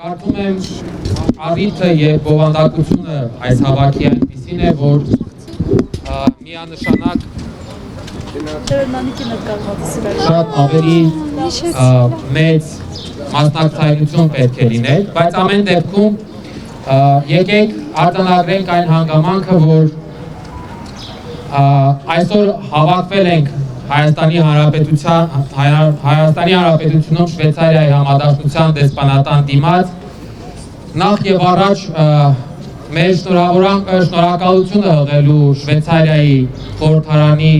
Կարծում եմ առիթը եւ բովանդակությունը այս հավաքի այնպիսին է, որ միանշանակ շատ ավելի մեծ մասնակցայնություն պետք է լիներ, բայց ամեն դեպքում եկեք արձանագրենք այն հանգամանքը, որ այսօր հավաքվել ենք Հայաստանի Հանրապետությունում Շվեյցարիայի համադաշնության դեսպանատան դիմաց նախ եւ առաջ մեր շնորհակալությունը հղելու Շվեյցարիայի խորհրդարանի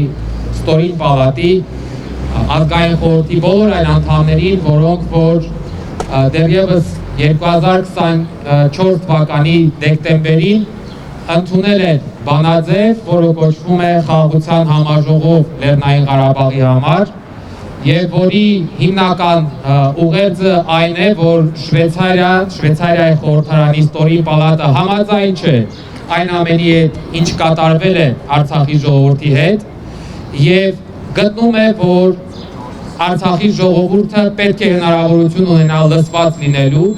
ստորին պալատի ազգային խորհրդի բոլոր այն անդամներին, որոնք որ դեռևս 2024 թվականի դեկտեմբերին ընդունել են բանաձև, որը կոչվում է խաղաղության համաժողով Լեռնային Ղարաբաղի համար, եւ որի հիմնական ուղերձը այն է, որ Շվեյցարիայի խորհրդարանի ստորին պալատը համաձայն չէ այն ամենի հետ, ինչ կատարվել է Արցախի ժողովրդի հետ, եւ գտնում է, որ Արցախի ժողովուրդը պետք է հնարավորություն ունենա լսված լինելու,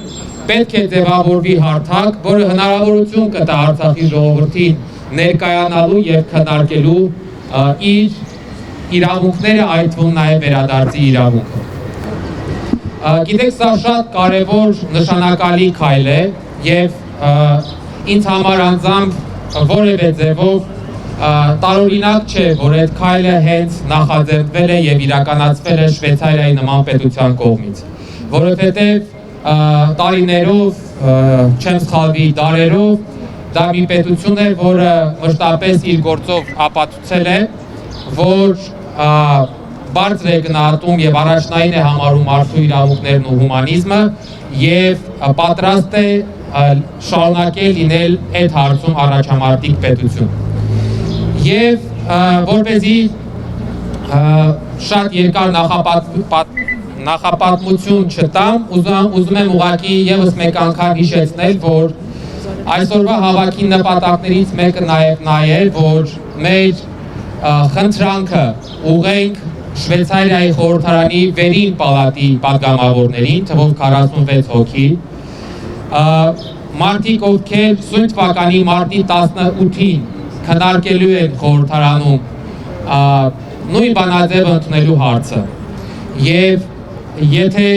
պետք է ձևավորվի հարթակ, որը հնարավորություն կտա Արցախի ժողովրդին ներկայանալու եւ քննարկելու իր իրավունքները, այդ թվում նաեւ վերադարձի իրավունքը։ Գիտեք, սա շատ կարևոր նշանակալի քայլ է եւ ինձ համար անձամբ որևէ ձևով տարօրինակ չէ, որ այդ քայլը հենց նախաձեռնվել է եւ իրականացվել է Շվեյցարիայի նման պետության կողմից, որովհետեւ տարիներով, չեմ սխալվի, դարերով դա մի պետություն է, որը մշտապես իր գործով ապացուցել է, որ բարձր է գնահատում եւ առաջնային է համարում մարդու իրավունքներն ու հումանիզմը եւ պատրաստ է շարունակել լինել այդ հարցում առաջամարտիկ պետություն։ Եվ որպեսզի շատ երկար նախապատմություն չտամ, ուզում եմ ուղղակի եւս մեկ անգամ հիշեցնել, որ այսօրվա հավաքի նպատակներից մեկը նաեւ նա է, որ մեր խնդրանքը ուղղենք Շվեյցարիայի խորհրդարանի վերին պալատի պատգամավորներին, թվով 46 հոգի, մարդիկ, ովքեր սույն թվականի մարտի 18-ին քննարկելու են խորհրդարանում նույն բանաձևը ընդունելու հարցը, եւ եթե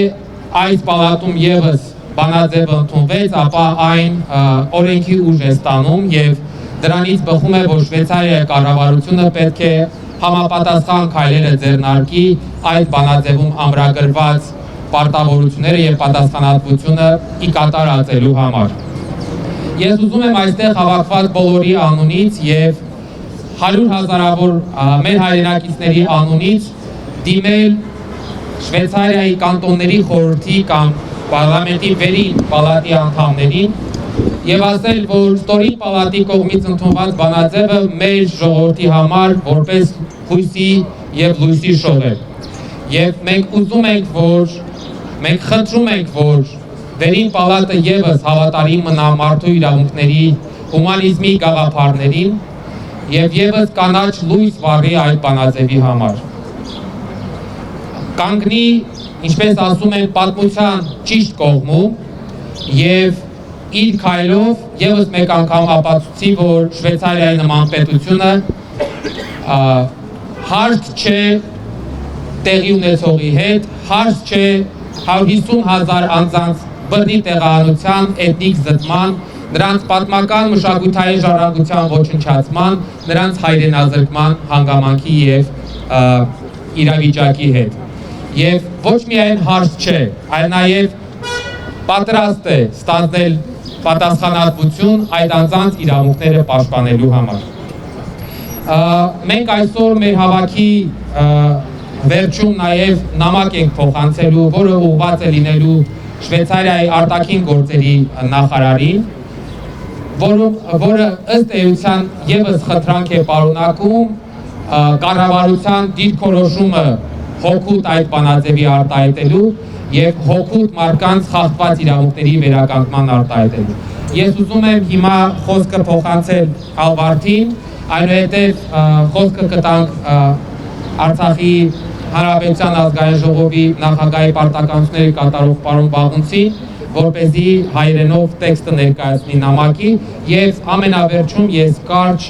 այս պալատում եւս բանաձևը ընդունվեց, ապա այն օրենքի ուժ է ստանում եւ դրանից բխում է, որ Շվեյցարիայի կառավարությունը պետք է համապատասխան քայլերը ձեռնարկի այդ բանաձևում ամրագրված պարտավորությունները եւ պատասխանատվությունը ի կատար ածելու համար։ Ես ուզում եմ այստեղ հավաքված բոլորի անունից եւ 100 հազարավոր մեր հայրենակիցների անունից դիմել Շվեյցարիայի կանտոնների խորհրդի կամ պարլամենտի վերին պալատի անդամներին եւ ասել, որ ստորին պալատի կողմից ընդունված բանաձևը մեր ժողովրդի համար որպես հույսի եւ լույսի շող է։ Եվ մենք ուզում ենք, որ մենք խնդրում ենք, որ վերին պալատը եւս հավատարիմ մնա մարդու իրավունքների հումանիզմի գաղափարներին եւ եւս կանաչ լույս վառի այդ բանաձևի համար։ Կանգնի, ինչպես ասում են, պատմության ճիշտ կողմում եւ իր քայլով եւս մեկ անգամ ապացուցի, որ Շվեյցարիայի նման պետությունը հարց չէ տեղի ունեցողի հետ, հարց չէ 150,000 անձանց բռնի տեղահանության, էթնիկ զտման, նրանց պատմական մշակութային ժառանգության ոչնչացման, նրանց հայրենազրկման հանգամանքի եւ իրավիճակի հետ։ Եվ ոչ միայն հարց չէ, այլ նաեւ պատրաստ է ստանձնել պատասխանատվություն այդ անձանց իրավունքները պաշտպանելու համար։ Մենք այսօր մեր հավաքի վերջում նաեւ նամակ ենք փոխանցելու, որը ուղղված է լինելու Շվեյցարիայի արտաքին գործերի նախարարին, որը ըստ էության եւս խնդրանք է պարունակում կառավարության դիրքորոշումը հօգուտ այդ բանաձևի արտահայտելու եւ հօգուտ մարդկանց խախտված իրավունքների վերականգնման արտահայտելու։ Ես ուզում եմ հիմա խոսքը փոխանցել Ալվարդին, այնուհետև խոսքը կտանք Արցախի Հանրապետության ազգային ժողովի նախագահի պարտականությունների կատարող պարոն Բաղունցին, որպեսզի հայերենով տեքստը ներկայացնի նամակի եւ ամենավերջում ես կարճ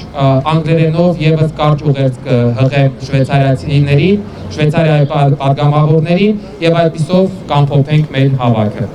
անգլերենով եւս կարճ ուղերձ կհղեմ շվեյցարացիներին, Շվեյցարիայի պատգամավորներին եւ այդպիսով կամփոփենք մեր հավաքը։